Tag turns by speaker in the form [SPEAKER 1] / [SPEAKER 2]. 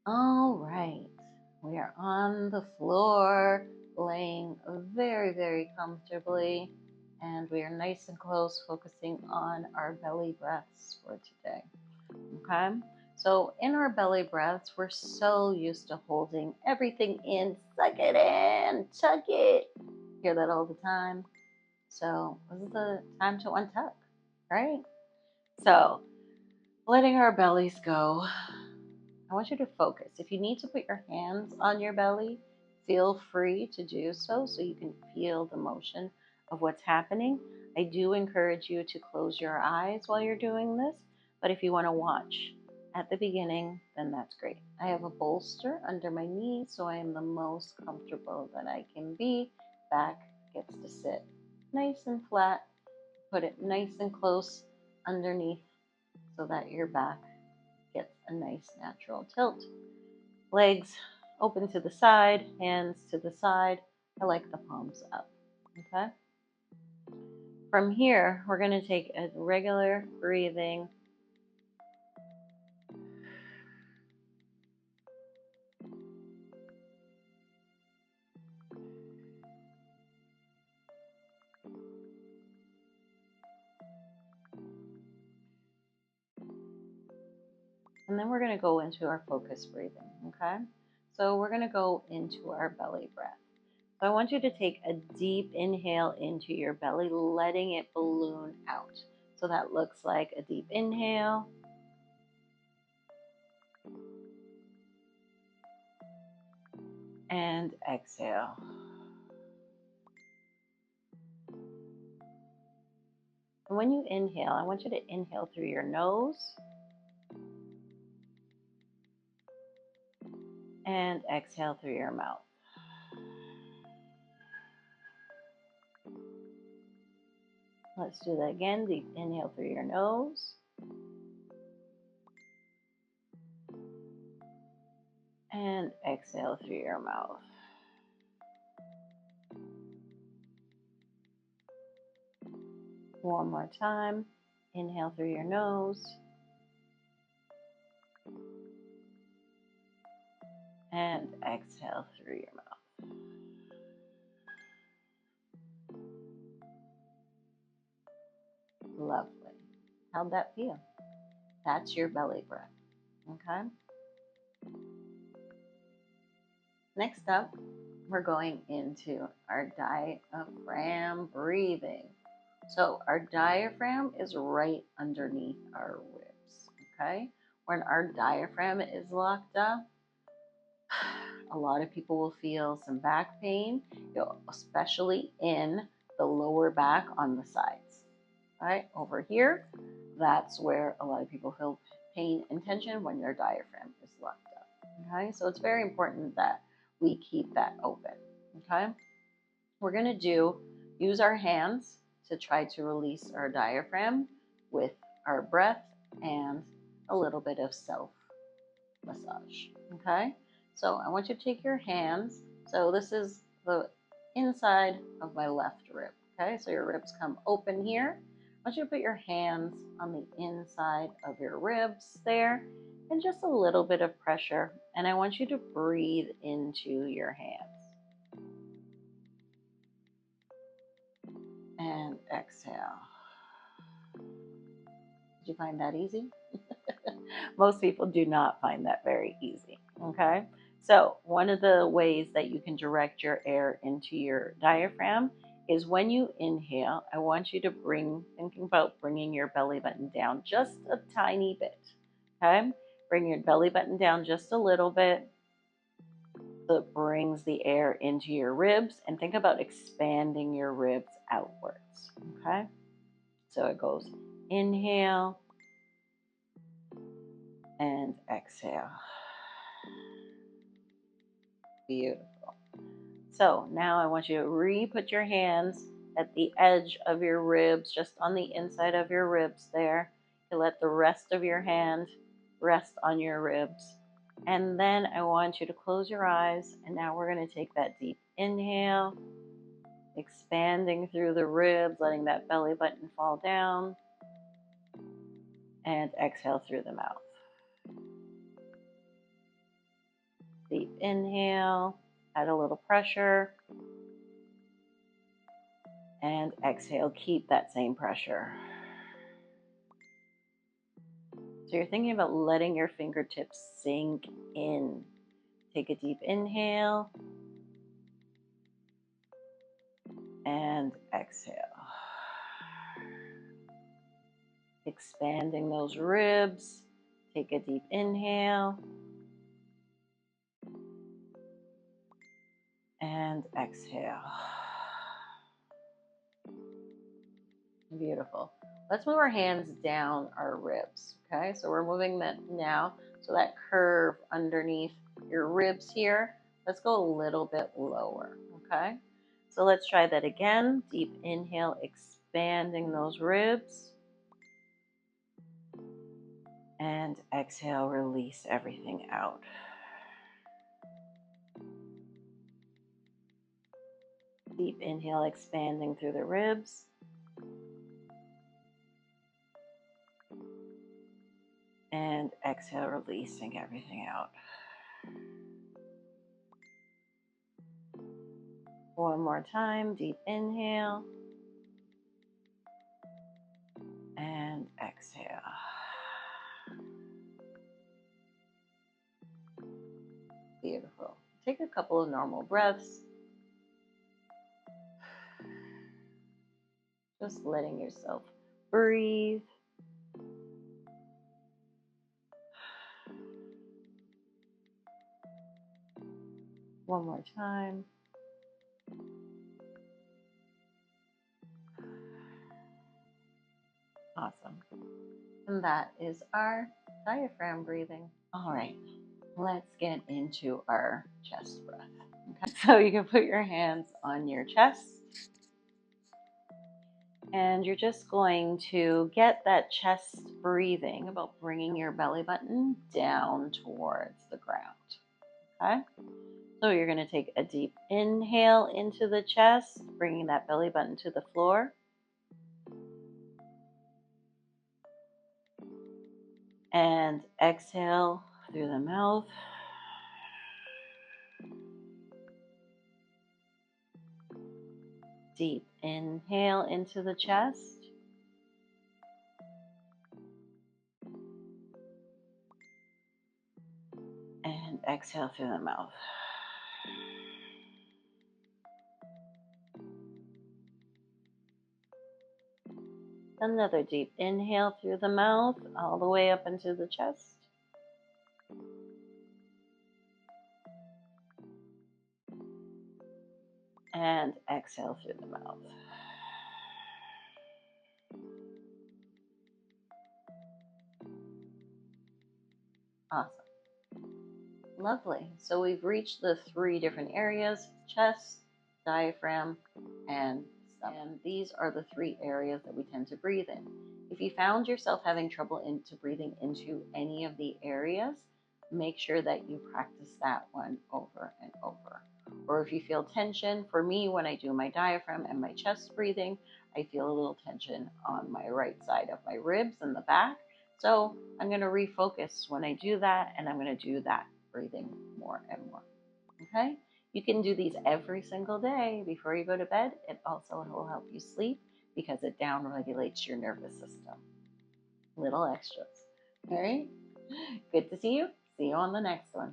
[SPEAKER 1] All right, we are on the floor, laying very, very comfortably, and we are nice and close, focusing on our belly breaths for today. Okay, so in our belly breaths, we're so used to holding everything in, suck it in, tuck it. Hear that all the time. So this is the time to untuck, right? So letting our bellies go. I want you to focus. If you need to put your hands on your belly, feel free to do so you can feel the motion of what's happening. I do encourage you to close your eyes while you're doing this, but if you want to watch at the beginning, then that's great. I have a bolster under my knees, so I am the most comfortable that I can be. Back gets to sit nice and flat. Put it nice and close underneath so that your back gets a nice natural tilt. Legs open to the side, hands to the side. I like the palms up. Okay. From here, we're going to take a regular breathing. And then we're going to go into our focus breathing. Okay. So we're going to go into our belly breath. So I want you to take a deep inhale into your belly, letting it balloon out. So that looks like a deep inhale. And exhale. And when you inhale, I want you to inhale through your nose and exhale through your mouth. Let's do that again. Deep inhale through your nose and exhale through your mouth. One more time. Inhale through your nose and exhale through your mouth. Lovely. How'd that feel? That's your belly breath. Okay. Next up, we're going into our diaphragm breathing. So our diaphragm is right underneath our ribs. Okay. When our diaphragm is locked up, a lot of people will feel some back pain, especially in the lower back on the sides. Right over here, that's where a lot of people feel pain and tension when your diaphragm is locked up. Okay, so it's very important that we keep that open. Okay, we're going to use our hands to try to release our diaphragm with our breath and a little bit of self massage. Okay, so I want you to take your hands. So this is the inside of my left rib. Okay, so your ribs come open here. I want you to put your hands on the inside of your ribs there and just a little bit of pressure. And I want you to breathe into your hands. And exhale. Did you find that easy? Most people do not find that very easy. Okay. So one of the ways that you can direct your air into your diaphragm is when you inhale, I want you to thinking about bringing your belly button down just a tiny bit. Okay. Bring your belly button down just a little bit. So it brings the air into your ribs, and think about expanding your ribs outwards. Okay. So it goes inhale and exhale. Beautiful. So now I want you to put your hands at the edge of your ribs, just on the inside of your ribs there. You let the rest of your hand rest on your ribs. And then I want you to close your eyes. And now we're going to take that deep inhale, expanding through the ribs, letting that belly button fall down. And exhale through the mouth. inhale, add a little pressure, and exhale, keep that same pressure. So you're thinking about letting your fingertips sink in. Take a deep inhale and exhale. Expanding those ribs. Take a deep inhale and exhale. Beautiful. Let's move our hands down our ribs. Okay, so we're moving that now. So that curve underneath your ribs here, let's go a little bit lower. Okay, so let's try that again. Deep inhale, expanding those ribs. And exhale, release everything out. Deep inhale, expanding through the ribs. And exhale, releasing everything out. One more time, deep inhale. And exhale. Beautiful. Take a couple of normal breaths. Just letting yourself breathe. One more time. Awesome. And that is our diaphragm breathing. All right, let's get into our chest breath. Okay. So you can put your hands on your chest. And you're just going to get that chest breathing about bringing your belly button down towards the ground. Okay? So you're going to take a deep inhale into the chest, bringing that belly button to the floor. And exhale through the mouth. Deep inhale into the chest. And exhale through the mouth. Another deep inhale through the mouth, all the way up into the chest. And exhale through the mouth. Awesome. Lovely. So we've reached the 3 different areas: chest, diaphragm, and stomach. And these are the 3 areas that we tend to breathe in. If you found yourself having trouble breathing into any of the areas, make sure that you practice that one over and over. Or if you feel tension, for me, when I do my diaphragm and my chest breathing, I feel a little tension on my right side of my ribs and the back. So I'm going to refocus when I do that, and I'm going to do that breathing more and more. Okay? You can do these every single day before you go to bed. It also will help you sleep because it down-regulates your nervous system. Little extras. All right? Good to see you. See you on the next one.